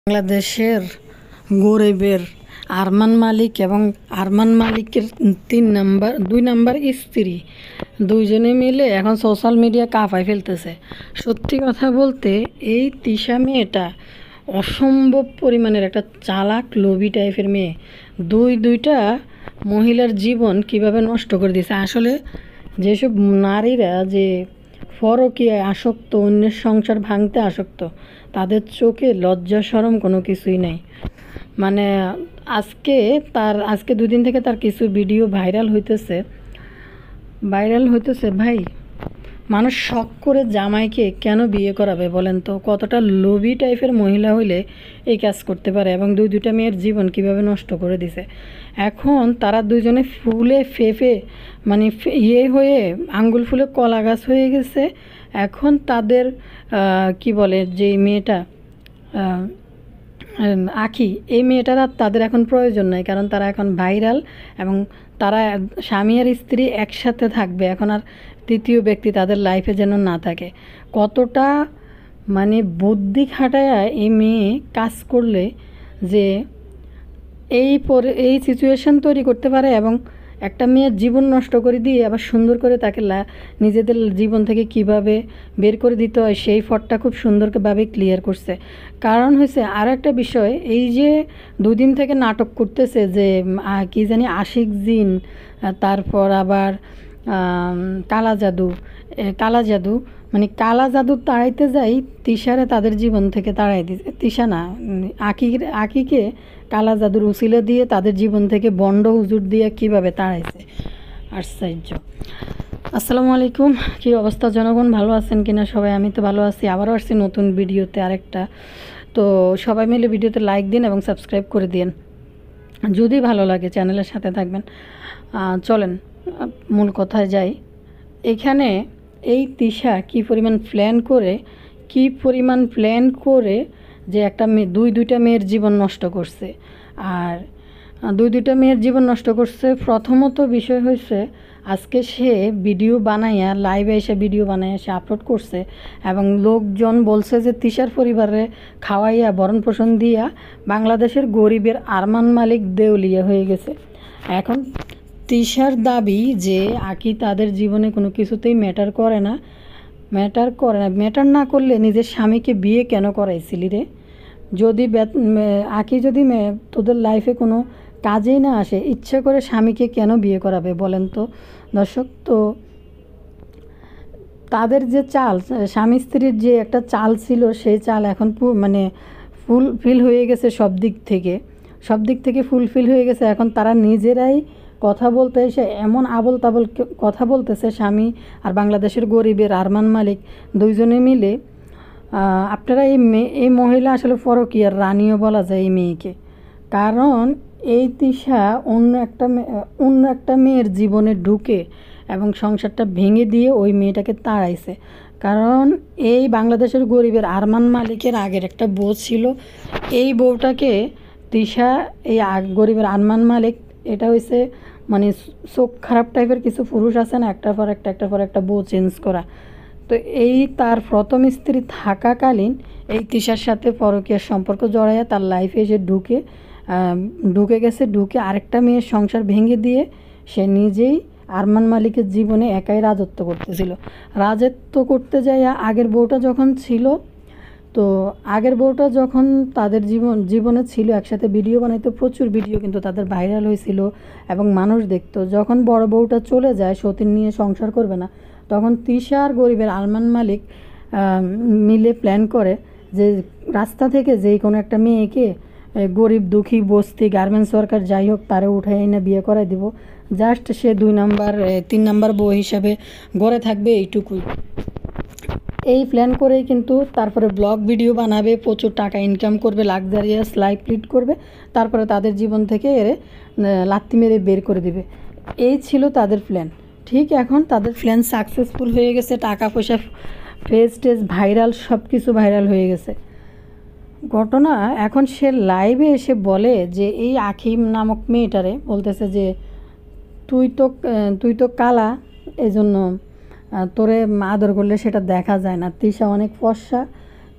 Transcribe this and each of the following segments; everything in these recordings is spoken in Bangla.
বাংলাদেশের গরিবের আরমান মালিক এবং আরমান মালিকের দুই নাম্বার স্ত্রী দুইজনে মিলে এখন সোশ্যাল মিডিয়া কাঁপায় ফেলতেছে। সত্যি কথা বলতে এই তিশা মেয়েটা অসম্ভব পরিমাণের একটা চালাক লোভী টাইপের মেয়ে। দুইটা মহিলার জীবন কিভাবে নষ্ট করে দিয়েছে। আসলে যেসব নারীরা যে পরকীয়ায় আসক্ত, অন্যের সংসার ভাঙতে আসক্ত, তাদের চোখে লজ্জা শরম কোনো কিছুই নেই। মানে আজকে দুদিন থেকে তার কিছু ভিডিও ভাইরাল হইতেছে। ভাই, মানুষ শখ করে জামাইকে কেন বিয়ে করাবে বলেন তো? কতটা লোভী টাইপের মহিলা হইলে এই কাজ করতে পারে? এবং দুইটা মেয়ের জীবন কিভাবে নষ্ট করে দিছে। এখন তারা দুজনে ফুলে ফেঁপে মানে হয়ে আঙ্গুল ফুলে কলা গাছ হয়ে গেছে। এখন তাদের কি বলে যে মেয়েটা আঁখি, এই মেয়েটার আর তাদের এখন প্রয়োজন নাই, কারণ তারা এখন ভাইরাল এবং তারা স্বামী আর স্ত্রী একসাথে থাকবে। এখন আর তৃতীয় ব্যক্তি তাদের লাইফে যেন না থাকে। কতটা মানে বুদ্ধি খাটায় এই মেয়ে কাজ করলে যে এই সিচুয়েশন তৈরি করতে পারে এবং একটা মেয়ের জীবন নষ্ট করে দিয়ে আবার সুন্দর করে তাকে নিজেদের জীবন থেকে কিভাবে বের করে দিতে হয় সেই ফটটা খুব সুন্দরভাবে ক্লিয়ার করছে। কারণ হয়েছে আর একটা বিষয়, এই যে দুদিন থেকে নাটক করতেছে যে কি জানি আশিক জিন, তারপর আবার কালা জাদু মানে কালা জাদু তাড়াইতে যাই তিশারে তাদের জীবন থেকে তাড়াই দিয়েছে। তিশা না, আঁকিকে কালা জাদুর উসিলা দিয়ে তাদের জীবন থেকে বন্ড হুজুর দিয়ে কিভাবে তাড়াইছে। আশ্চর্য। আসসালামু আলাইকুম, কী অবস্থা জনগণ? ভালো আছেন কিনা সবাই? আমি তো ভালো আছি। আবারও আসছি নতুন ভিডিওতে আরেকটা। তো সবাই মিলে ভিডিওতে লাইক দিন এবং সাবস্ক্রাইব করে দিন, যদি ভালো লাগে চ্যানেলের সাথে থাকবেন। চলেন মূল কথায় যাই। এখানে এই তিশা কি পরিমাণ প্ল্যান করে যে একটা মেয়ে দুইটা মেয়ের জীবন নষ্ট করছে। আর দুইটা মেয়ের জীবন নষ্ট করছে, প্রথমত বিষয় হয়েছে আজকে সে লাইভে এসে ভিডিও বানাইয়া সে আপলোড করছে এবং লোকজন বলছে যে তিশার পরিবারে খাওয়াইয়া ভরণ পোষণ দিয়া বাংলাদেশের গরিবের আরমান মালিক দেউলিয়া হয়ে গেছে। এখন তিশার দাবি যে আঁকি তাদের জীবনে কোনো কিছুতেই ম্যাটার না করলে নিজের স্বামীকে বিয়ে কেন করাইছিলি রে? যদি আঁকি যদি তোদের লাইফে কোনো কাজেই না আসে, ইচ্ছে করে স্বামীকে কেন বিয়ে করাবে বলেন তো দর্শক? তো তাদের যে চাল, স্বামী স্ত্রীর যে একটা চাল ছিল, সেই চাল এখন ফুলফিল হয়ে গেছে। সব দিক থেকে ফুলফিল হয়ে গেছে। এখন তারা নিজেরাই কথা বলতে এসে এমন আবল তাবল কথা বলতেছে। স্বামী আর বাংলাদেশের গরিবের আরমান মালিক দুইজনে মিলে, আপনারা এই মহিলা আসলে পরকীয়ার রানীও বলা যায় এই মেয়েকে। কারণ এই তিশা অন্য একটা মেয়ের জীবনে ঢুকে এবং সংসারটা ভেঙে দিয়ে ওই মেয়েটাকে তাড়াইছে। কারণ এই বাংলাদেশের গরিবের আরমান মালিকের আগের একটা বউ ছিল। এই বউটাকে তিশা, এই গরিবের আরমান মালিক, এটা হয়েছে মানে চোখ খারাপ টাইপের কিছু পুরুষ আছে না, একটার পর একটা বউ চেঞ্জ করা। তো এই তার প্রথম স্ত্রী থাকাকালীন এই তিশার সাথে পরকীয়ার সম্পর্ক জড়াইয়া তার লাইফে এসে ঢুকে আরেকটা মেয়ের সংসার ভেঙে দিয়ে সে নিজেই আরমান মালিকের জীবনে একাই রাজত্ব করতে যাইয়া আগের বউটা যখন তাদের জীবনে ছিল, একসাথে ভিডিও বানাইতো, প্রচুর ভিডিও কিন্তু তাদের ভাইরাল হয়েছিল এবং মানুষ দেখতো। যখন বড় বউটা চলে যায়, সতীন নিয়ে সংসার করবে না, তখন তিশা আর গরিবের আরমান মালিক মিলে প্ল্যান করে যে রাস্তা থেকে যেই কোনো একটা মেয়েকে, গরিব দুঃখী বস্তি গার্মেন্টস ওয়ার্কার যাই হোক, তারে উঠাই এনে বিয়ে করাই দিব। জাস্ট সে 3 নাম্বার বউ হিসাবে গড়ে থাকবে, এইটুকুই। এই প্ল্যান করেই কিন্তু তারপরে ব্লগ ভিডিও বানাবে, প্রচুর টাকা ইনকাম করবে, লাক্সারিয়াস লাইফ লিড করবে, তারপরে তাদের জীবন থেকে লাত্তি মেরে বের করে দিবে। এই ছিল তাদের প্ল্যান। ঠিক এখন তাদের প্ল্যান সাকসেসফুল হয়ে গেছে। টাকা পয়সা, ফেস ভাইরাল, সব কিছু ভাইরাল হয়ে গেছে। ঘটনা এখন সে লাইভে এসে বলে যে এই আঁখি নামক মেয়েটারে বলতেছে যে তুই তো কালা, এই জন্য তোরে আদর করলে সেটা দেখা যায় না। তিশা অনেক ফর্সা,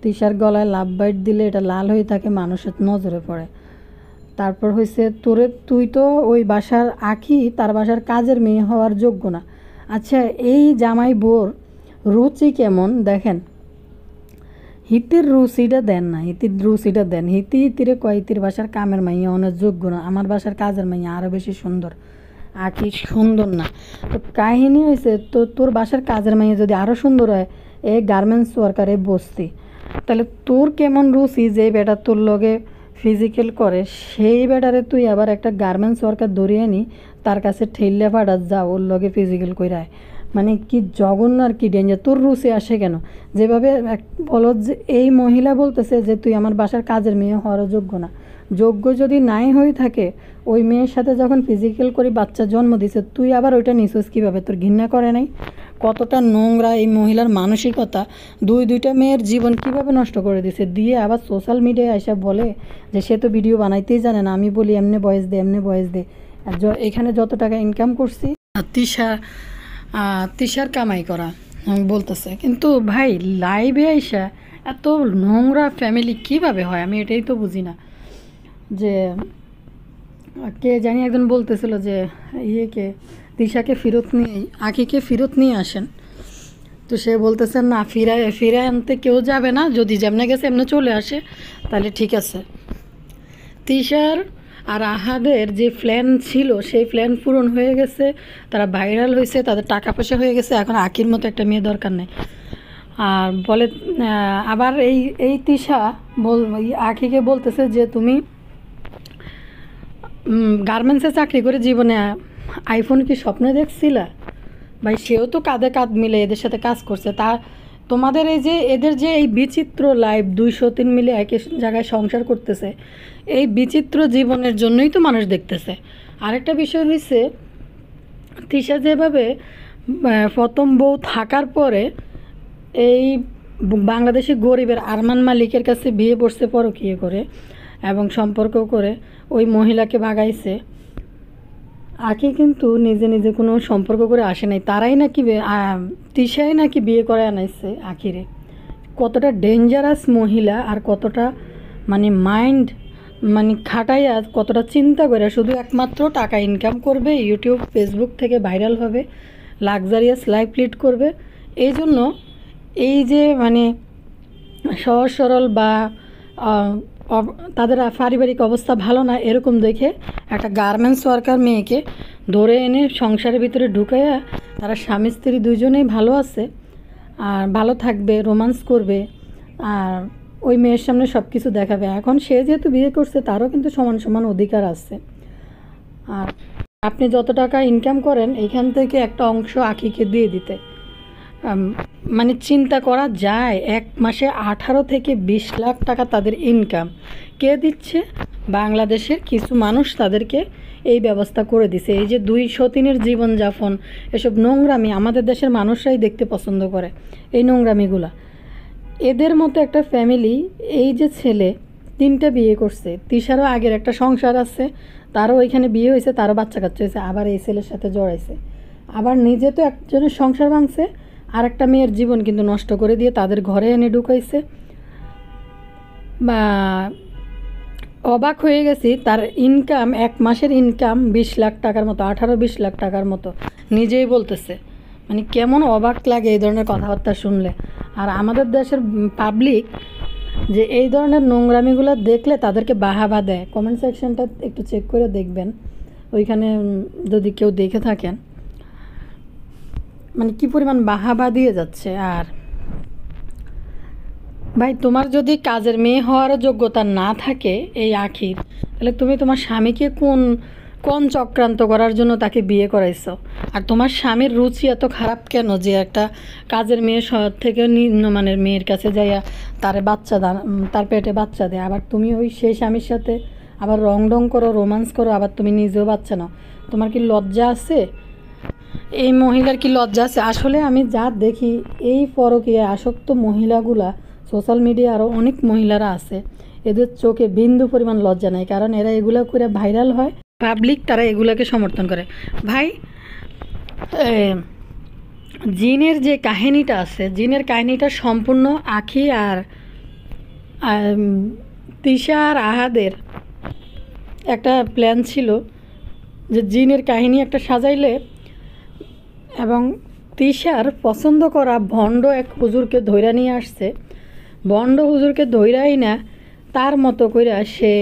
তিশার গলায় লাভ বাইট দিলে এটা লাল হয়ে থাকে, মানুষের নজরে পড়ে। তারপর হয়েছে তুই তো ওই বাসার আঁখি তার বাসার কাজের মেয়ে হওয়ার যোগ্য না। আচ্ছা, এই জামাই বোর রুচি কেমন দেখেন, হিতির রুচিটা দেন না, হিতির রুচিটা দেন। হিতিরে কয় হিতির বাসার কামের মাইয়া অনেক যোগ্য না, আমার বাসার কাজের মাইয়া আরও বেশি সুন্দর, আঁখি সুন্দর না। তো কাহিনী হয়েছে তোর বাসার কাজের মাইয়া যদি আরও সুন্দর হয়, এই গার্মেন্টস ওয়ার্কারে বসতি, তাহলে তোর কেমন রুচি যে বেটা তোর লগে ফিজিক্যাল করে, সেই বেটারে তুই আবার একটা গার্মেন্টস ওয়ার্কার ধরিয়ে নি তার কাছে ঠেললে ফাটাত যা ওর লগে ফিজিক্যাল কইরায়। মানে কি জঘন্য আর কি ডেঞ্জার। তোর রুচি আসে কেন? যেভাবে বলো যে এই মহিলা বলতেছে যে তুই আমার বাসার কাজের মেয়ে হওয়ারও যোগ্য না। যোগ্য যদি নাই হয়ে থাকে, ওই মেয়ের সাথে যখন ফিজিক্যাল করে বাচ্চা জন্ম দিছে, তুই আবার ওইটা নিছিস কীভাবে? তোর ঘৃণা করে নাই? কতটা নোংরা এই মহিলার মানসিকতা, দুইটা মেয়ের জীবন কিভাবে নষ্ট করে দিছে, দিয়ে আবার সোশ্যাল মিডিয়ায় এসে বলে যে সে তো ভিডিও বানাইতেই জানে না। আমি বলি এমনি ভয়েস দে, এমনি ভয়েস দে। আর এখানে যত টাকা ইনকাম করছি তিশার কামাই করা আমি বলতেছে। কিন্তু ভাই লাইভে আইসা এত নোংরা ফ্যামিলি কিভাবে হয়, আমি এটাই তো বুঝি না। যে কে জানি একজন বলতেছিল যে তিশাকে ফেরত নিয়ে, আঁখিকে ফেরত নিয়ে আসেন। তো সে বলতেছে না, ফিরায় আনতে কেউ যাবে না, যদি যেমনে গেছে এমনি চলে আসে তাহলে ঠিক আছে। তিশার আর আহাদের যে প্ল্যান ছিল সেই প্ল্যান পূরণ হয়ে গেছে, তারা ভাইরাল হয়েছে, তাদের টাকা পয়সা হয়ে গেছে, এখন আঁখির মতো একটা মেয়ে দরকার নেই। আর বলে আবার এই তিশা আঁখিকে বলতেছে যে তুমি গার্মেন্টসে চাকরি করে জীবনে আইফোন কি স্বপ্নে দেখছিলা? ভাই সেও তো কাঁধে কাঁধ মিলে এদের সাথে কাজ করছে। তোমাদের এদের যে এই বিচিত্র লাইফ, 203 মিলে একই জায়গায় সংসার করতেছে, এই বিচিত্র জীবনের জন্যই তো মানুষ দেখতেছে। আরেকটা বিষয় হয়েছে, তিশা যেভাবে প্রথম বউ থাকার পরে এই বাংলাদেশি গরিবের আরমান মালিকের কাছে বিয়ে পড়ছে পরকীয়া করে এবং সম্পর্ক করে ওই মহিলাকে ভাগাইছে। আঁখি কিন্তু নিজে নিজে কোনো সম্পর্ক করে আসে নাই, তারাই নাকি তিশাই নাকি বিয়ে করে আনাইছে আঁখিরে। কতটা ডেঞ্জারাস মহিলা, আর কতটা মানে মাইন্ড খাটাইয়া, কতটা চিন্তা করে শুধু একমাত্র টাকা ইনকাম করবে, ইউটিউব ফেসবুক থেকে ভাইরাল হবে, লাক্সারিয়াস লাইফ লিড করবে। এই জন্য এই যে সহজ সরল বা তাদের পারিবারিক অবস্থা ভালো না এরকম দেখে একটা গার্মেন্টস ওয়ার্কার মেয়েকে ধরে এনে সংসারের ভিতরে ঢুকাইয়া তারা স্বামী স্ত্রী দুজনেই ভালো আছে আর ভালো থাকবে, রোমান্স করবে, আর ওই মেয়ের সামনে সব কিছু দেখাবে। এখন সে যেহেতু বিয়ে করছে তারও কিন্তু সমান সমান অধিকার আছে। আর আপনি যত টাকা ইনকাম করেন এখান থেকে একটা অংশ আঁখিকে দিয়ে দিতে। চিন্তা করা যায়, এক মাসে 18 থেকে 20 লাখ টাকা তাদের ইনকাম কে দিচ্ছে? বাংলাদেশের কিছু মানুষ তাদেরকে এই ব্যবস্থা করে দিছে। এই যে 203-এর জীবনযাপন, এসব নোংরামি আমাদের দেশের মানুষরাই দেখতে পছন্দ করে, এই নোংরামিগুলা। এদের মতো একটা ফ্যামিলি, এই যে ছেলে 3টা বিয়ে করছে, তিশারও আগের একটা সংসার আছে, তারও ওইখানে বিয়ে হয়েছে, তারও বাচ্চা কাচ্চা হয়েছে, আবার এই ছেলের সাথে জড়াইছে, আবার নিজে তো একজনের সংসার ভাঙছে, আর একটা মেয়ের জীবন কিন্তু নষ্ট করে দিয়ে তাদের ঘরে এনে ঢুকাইছে। বা অবাক হয়ে গেছি, তার ইনকাম এক মাসের ইনকাম 20 লাখ টাকার মতো, 18-20 লাখ টাকার মতো নিজেই বলতেছে। কেমন অবাক লাগে এই ধরনের কথাবার্তা শুনলে। আর আমাদের দেশের পাবলিক যে এই ধরনের নোংরামিগুলো দেখলে তাদেরকে বাহাবা দেয়। কমেন্ট সেকশনটা একটু চেক করে দেখবেন, ওইখানে যদি কেউ দেখে থাকেন কি পরিমাণ বাহাবা দিয়ে যাচ্ছে। আর ভাই তোমার যদি কাজের মেয়ে হওয়ার যোগ্যতা না থাকে এই আঁখির, তাহলে তুমি তোমার স্বামীকে কোন চক্রান্ত করার জন্য তাকে বিয়ে করাইছো? আর তোমার স্বামীর রুচি এত খারাপ কেন যে একটা কাজের মেয়ে শহর থেকে নিম্নমানের মেয়ের কাছে যাইয়া তার পেটে বাচ্চা দেয়, আবার তুমি সেই স্বামীর সাথে আবার রং করো, রোমান্স করো, আবার তুমি নিজেও বাচ্চা নাও। তোমার কি লজ্জা আছে? এই মহিলার কি লজ্জা আছে? আসলে আমি যা দেখি এই পরকীয়ায় আসক্ত মহিলাগুলা, সোশ্যাল মিডিয়া আরও অনেক মহিলারা আছে, এদের চোখে বিন্দু পরিমাণ লজ্জা নাই, কারণ এরা এগুলো করে ভাইরাল হয়, পাবলিক তারা এগুলাকে সমর্থন করে। ভাই জিনের যে কাহিনীটা আছে, জিনের কাহিনীটা সম্পূর্ণ আঁখি আর তিশা আর আহাদের একটা প্ল্যান ছিল যে জিনের কাহিনী একটা সাজাইলে এবং তিশার পছন্দ করা ভণ্ড এক হুজুরকে ধইরা নিয়ে আসছে। ভণ্ড হুজুরকে ধইরাই না তার মতো কইরা সে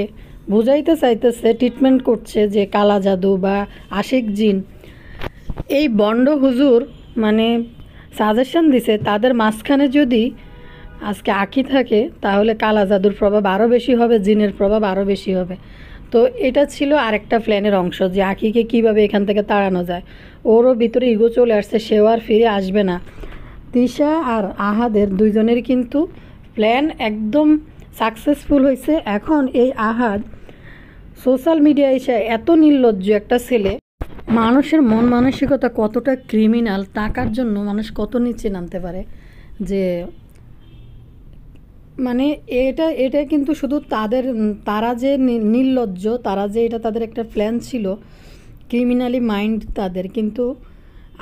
বুঝাইতে চাইতেছে, ট্রিটমেন্ট করছে যে কালা জাদু বা আশিক জিন। এই ভণ্ড হুজুর মানে সাজেশন দিছে তাদের মাঝখানে যদি আজকে আঁখি থাকে তাহলে কালা জাদুর প্রভাব আরও বেশি হবে, জিনের প্রভাব আরও বেশি হবে। তো এটা ছিল আরেকটা প্ল্যানের অংশ যে আঁখিকে কীভাবে এখান থেকে তাড়ানো যায়। ওরও ভিতরে ইগো চলে আসছে, সেও আর ফিরে আসবে না। তিশা আর আহাদের দুইজনের কিন্তু প্ল্যান একদম সাকসেসফুল হয়েছে। এখন এই আহাদ সোশ্যাল মিডিয়ায় এসে এত নির্লজ্জ একটা ছেলে, মানুষের মন মানসিকতা কতটা ক্রিমিনাল, টাকার জন্য মানুষ কত নিচে নামতে পারে যে মানে এটা কিন্তু শুধু তারা যে নির্লজ্জ, তারা যে এটা তাদের একটা প্ল্যান ছিল, ক্রিমিনালি মাইন্ড তাদের, কিন্তু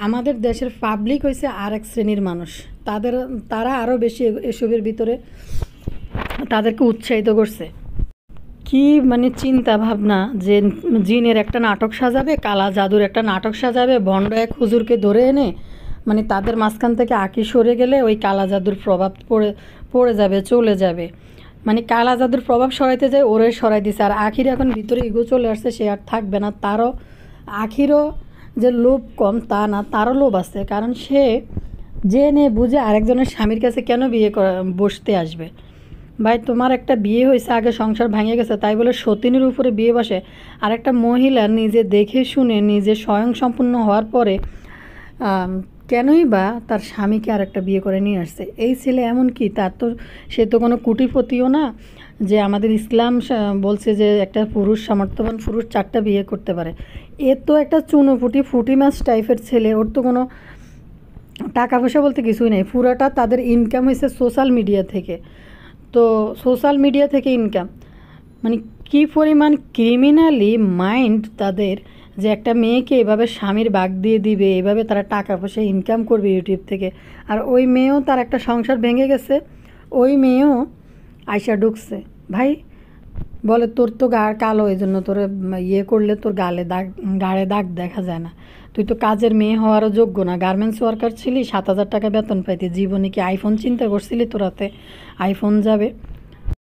আমাদের দেশের পাবলিক হয়েছে আর এক শ্রেণীর মানুষ। তারা আরও বেশি এসবের ভিতরে তাদেরকে উৎসাহিত করছে। কি মানে চিন্তা ভাবনা যে জিনের একটা নাটক সাজাবে, কালা জাদুর একটা নাটক সাজাবে, ভণ্ড এক হুজুরকে ধরে এনে মানে তাদের মাঝখান থেকে আঁকি সরে গেলে ওই কালা জাদুর প্রভাব পড়ে যাবে, চলে যাবে। মানে কালা জাদুর প্রভাব সরাইতে যায়, ওরে সরাই দিছে। আর আখির এখন ভিতরে ইগো চলে আসছে, সে আর থাকবে না। আখিরও যে লোভ কম তা না, তারও লোভ আছে। কারণ সে জেনে বুঝে আরেকজনের স্বামীর কাছে কেন বিয়ে বসতে আসবে? ভাই, তোমার একটা বিয়ে হয়েছে, আগে সংসার ভেঙে গেছে, তাই বলে সতীনের উপরে বিয়ে বসে? আর একটা মহিলা নিজে দেখে শুনে নিজে স্বয়ংসম্পূর্ণ হওয়ার পরে কেনই বা তার স্বামীকে আর একটা বিয়ে করে নিয়ে আসছে? এই ছেলে এমন কি, সে তো কোনো কুটিপতিও না যে আমাদের ইসলাম বলছে যে একটা পুরুষ, সামর্থ্যবান পুরুষ 4টা বিয়ে করতে পারে। এ তো একটা ফুটি মাছ টাইপের ছেলে। ওর তো কোনো টাকা পয়সা বলতে কিছুই নেই। পুরাটা তাদের ইনকাম হয়েছে সোশ্যাল মিডিয়া থেকে। তো সোশ্যাল মিডিয়া থেকে ইনকাম মানে কী পরিমাণ ক্রিমিনালি মাইন্ড তাদের, যে একটা মেয়েকে এভাবে স্বামীর ভাগ দিয়ে দিবে, এভাবে তারা টাকা পয়সা ইনকাম করবে ইউটিউব থেকে। আর ওই মেয়েও, তার একটা সংসার ভেঙে গেছে, ওই মেয়েও আয়সা ঢুকছে। ভাই বলে তোর তো কালো, এই জন্য তোর করলে তোর গায়ে দাগ দেখা যায় না, তুই তো কাজের মেয়ে হওয়ারও যোগ্য না। গার্মেন্টস ওয়ার্কার ছিলি, 7,000 টাকা বেতন পাইতি, জীবনে কি আইফোন চিন্তা করছিলি তোরাতে আইফোন যাবে?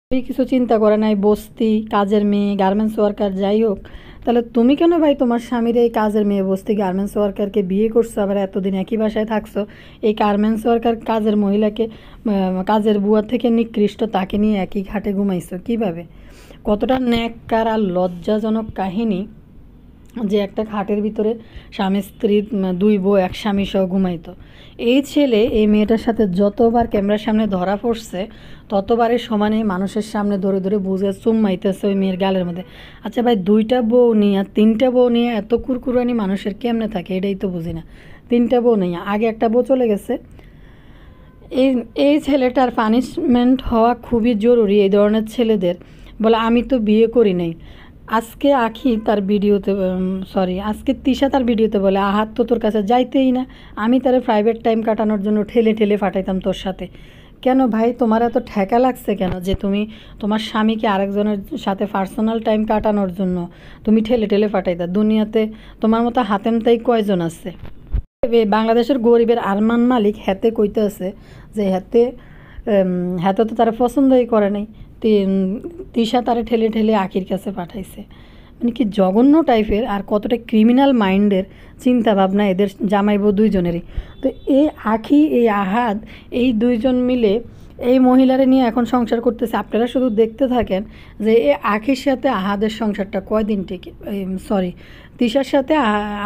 তুই কিছু চিন্তা করে নাই, বস্তি কাজের মেয়ে, গার্মেন্টস ওয়ার্কার, যাই হোক। তাহলে তুমি কেন ভাই তোমার স্বামীর এই কাজের মেয়ে বস্তি গার্মেন্টস ওয়ার্কারকে বিয়ে করছো, আবার এতদিন একই বাসায় থাকছো? এই গার্মেন্টস ওয়ার্কার কাজের মহিলাকে, কাজের বুয়ার থেকে নিকৃষ্ট, তাকে নিয়ে একই ঘাটে ঘুমাইছো কীভাবে? কতটা ন্যাক্কার আর লজ্জাজনক কাহিনী যে একটা খাটের ভিতরে স্বামী স্ত্রী 2 বউ এক স্বামী সহ ঘুমাইতো। এই ছেলে এই মেয়েটার সাথে যতবার ক্যামেরার সামনে ধরা পড়ছে ততবারের সমানে মানুষের সামনে ধরে ধরে বুঝে চুম্মাইতেছে ওই মেয়ের গালের মধ্যে। আচ্ছা ভাই, 2টা বউ নিয়ে 3টা বউ নিয়ে এত কুরকুরানি মানুষের কেমনে থাকে, এটাই তো বুঝি না। 3টা বউ নেই, আগে একটা বউ চলে গেছে। এই ছেলেটার পানিশমেন্ট হওয়া খুবই জরুরি এই ধরনের ছেলেদের। বলে আমি তো বিয়ে করি নাই। আজকে আজকে তিশা তার ভিডিওতে বলে আহাত তো তোর কাছে যাইতেই না, আমি তার প্রাইভেট টাইম কাটানোর জন্য ঠেলে ঠেলে ফাটাইতাম তোর সাথে। কেন ভাই, তোমার এত ঠেকা লাগছে কেন যে তুমি তোমার স্বামীকে আরেকজনের সাথে পার্সোনাল টাইম কাটানোর জন্য তুমি ঠেলে ঠেলে ফাটাইতা? দুনিয়াতে তোমার মতো হাতেম তাই কয়জন আছে? বাংলাদেশের গরিবের আরমান মালিক হাতে কইতে আছে যে হাতে তো তারা পছন্দই করে নাই, তিশা তারা ঠেলে ঠেলে আখির কাছে পাঠাইছে। মানে কি জঘন্য টাইপের, আর কতটা ক্রিমিনাল মাইন্ডের চিন্তা ভাবনা এদের জামাইব দুইজনেরই। তো এই আখি, এই আহাদ, এই দুইজন মিলে এই মহিলারে নিয়ে এখন সংসার করতেছে। আপনারা শুধু দেখতে থাকেন যে এই আখির সাথে আহাদের সংসারটা কয়দিন টিকে, তিশার সাথে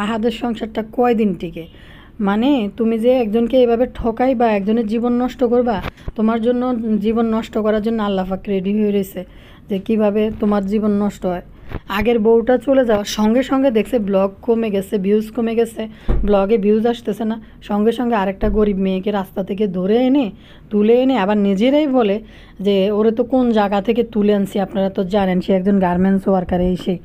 আহাদের সংসারটা কয়দিন টিকে। মানে তুমি যে একজনকে এভাবে ঠকাই বা একজনের জীবন নষ্ট করবা, তোমার জন্য জীবন নষ্ট করার জন্য আল্লাহ পাক রেডি হয়ে রয়েছে যে কিভাবে তোমার জীবন নষ্ট হয়। আগের বউটা চলে যাওয়ার সঙ্গে সঙ্গে দেখছে ব্লগ কমে গেছে, ভিউজ কমে গেছে, ব্লগে ভিউজ আসতেছে না, সঙ্গে সঙ্গে আরেকটা গরিব মেয়েকে রাস্তা থেকে তুলে এনে আবার নিজেরাই বলে যে ওরে তো কোন জায়গা থেকে তুলে আনছি, আপনারা তো জানেন সে একজন গার্মেন্টস ওয়ার্কার। সেই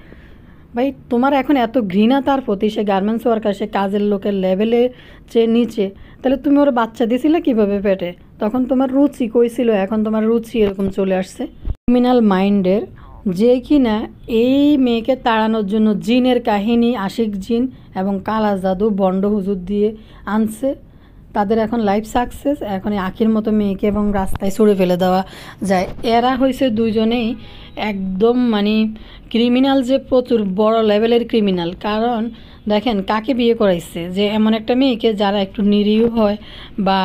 ভাই, তোমার এখন এত ঘৃণা তার প্রতি, সে গার্মেন্টস ওয়ার্কার, সে কাজের লোকের লেভেলে চেয়ে নিচে, তাহলে তুমি ওর বাচ্চা দিছিলে কীভাবে পেটে? তখন তোমার রুচি কই ছিল, এখন তোমার রুচি এরকম চলে আসছে। ক্রিমিনাল মাইন্ডের যে কিনা এই মেয়েকে তাড়ানোর জন্য জিনের কাহিনী, আশিক জিন এবং কালা জাদু বন্ড হুজুর দিয়ে আনছে, তাদের এখন লাইফ সাকসেস। এখন এই আখির মতো মেয়েকে এবং রাস্তায় ছুঁড়ে ফেলে দেওয়া যায়। এরা হয়েছে দুইজনেই একদম মানে ক্রিমিনাল, যে প্রচুর বড় লেভেলের ক্রিমিনাল। কারণ দেখেন কাকে বিয়ে করাইছে, যে এমন একটা মেয়েকে যারা একটু নিরীহ হয় বা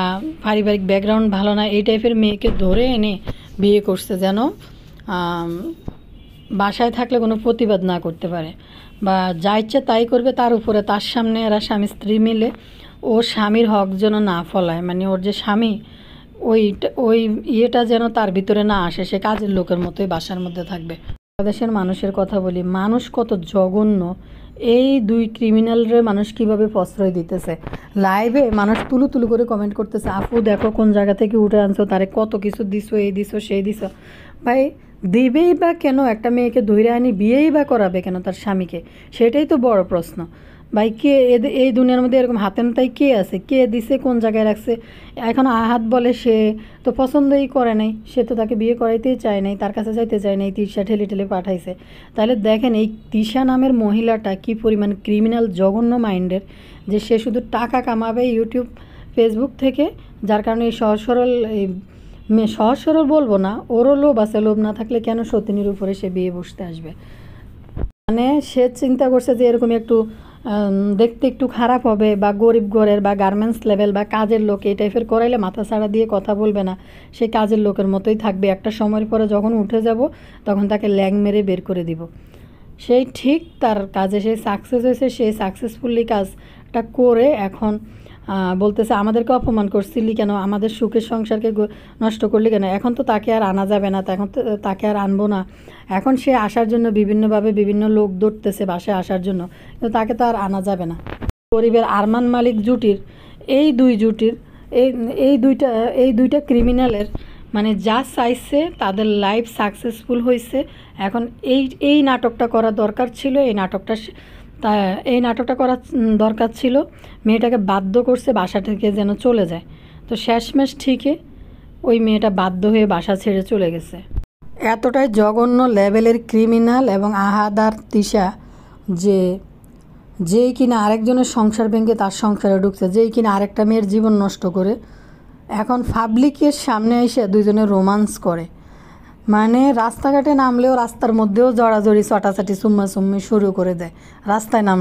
পারিবারিক ব্যাকগ্রাউন্ড ভালো না, এই টাইপের মেয়েকে ধরে এনে বিয়ে করছে, যেন বাসায় থাকলে কোনো প্রতিবাদ না করতে পারে বা যা ইচ্ছে তাই করবে। তার উপরে তার সামনে এরা স্বামী স্ত্রী মিলে ও স্বামীর হক যেন না ফলায়, মানে ওর যে স্বামী ওই ইয়েটা যেন তার ভিতরে না আসে, সে কাজের লোকের মতোই বাসার মধ্যে থাকবে। বাংলাদেশের মানুষের কথা বলি, মানুষ কত জঘন্য। এই দুই ক্রিমিনালরে মানুষ কিভাবে প্রশ্রয় দিতেছে, লাইভে মানুষ তুলু তুলু করে কমেন্ট করতেছে, আপু দেখো কোন জায়গা থেকে উঠে আনছো, তারে কত কিছু দিছো, এই দিছো সেই দিছো। ভাই দিবেই বা কেন? একটা মেয়েকে ধরে আনি বিয়েই বা করাবে কেন তার স্বামীকে? সেটাই তো বড় প্রশ্ন। ভাই কে এই দুনিয়ার মধ্যে এরকম হাতে নাতাই কে আছে? কে দিছে, কোন জায়গায় রাখছে? এখন আহাত বলে সে তো পছন্দই করে নাই, সে তো তাকে বিয়ে করাইতেই চায় নাই, তার কাছে যাইতে চায় নাই, তিশা ঠেলে ঠেলে পাঠাইছে। তাহলে দেখেন এই তিশা নামের মহিলাটা কি পরিমাণ ক্রিমিনাল, জঘন্য মাইন্ডের, যে সে শুধু টাকা কামাবে ইউটিউব ফেসবুক থেকে, যার কারণে এই সহজ সরল বলবো না, ওরও লোভ আছে। লোভ না থাকলে কেন সতিনীর উপরে সে বিয়ে বসতে আসবে? মানে সে চিন্তা করছে যে এরকম একটু দেখতে একটু খারাপ হবে বা গরিব ঘরের বা গার্মেন্টস লেভেল বা কাজের লোক এই টাইপের করাইলে মাথা ছাড়া দিয়ে কথা বলবে না, সেই কাজের লোকের মতোই থাকবে। একটা সময়ের পরে যখন উঠে যাব তখন তাকে ল্যাং মেরে বের করে দিব। সেই ঠিক তার কাজে সে সাকসেস হয়েছে, সে সাকসেসফুলি কাজটা করে এখন বলতেছে আমাদেরকে অপমান করছিলি কেন, আমাদের সুখের সংসারকে নষ্ট করলি কেন। এখন তো তাকে আর আনা যাবে না, এখন তো তাকে আর আনবো না। এখন সে আসার জন্য বিভিন্নভাবে বিভিন্ন লোক ধরতেছে বাসায় আসার জন্য, কিন্তু তাকে তো আর আনা যাবে না। গরিবের আরমান মালিক জুটির এই দুই জুটির এই এই দুইটা ক্রিমিনালের মানে যা চাইছে তাদের লাইফ সাকসেসফুল হয়েছে। এখন এই নাটকটা করা দরকার ছিল, এই নাটকটা করা দরকার ছিল। মেয়েটাকে বাধ্য করছে বাসা থেকে যেন চলে যায়, তো শেষমেশ ঠিকই ওই মেয়েটা বাধ্য হয়ে বাসা ছেড়ে চলে গেছে। এতটাই জঘন্য লেভেলের ক্রিমিনাল এবং আহাদার তিশা, যেই কিনা আরেকজনের সংসার ভেঙে তার সংসারে ঢুকছে, যেই কিনা আরেকটা মেয়ের জীবন নষ্ট করে এখন পাবলিকের সামনে এসে দুইজনে রোমান্স করে। মানে রাস্তাঘাটে নামলেও রাস্তার মধ্যেও জড়াজড়ি চটাচাটি সুম্মাসুম্মি শুরু করে দেয় রাস্তায় নাম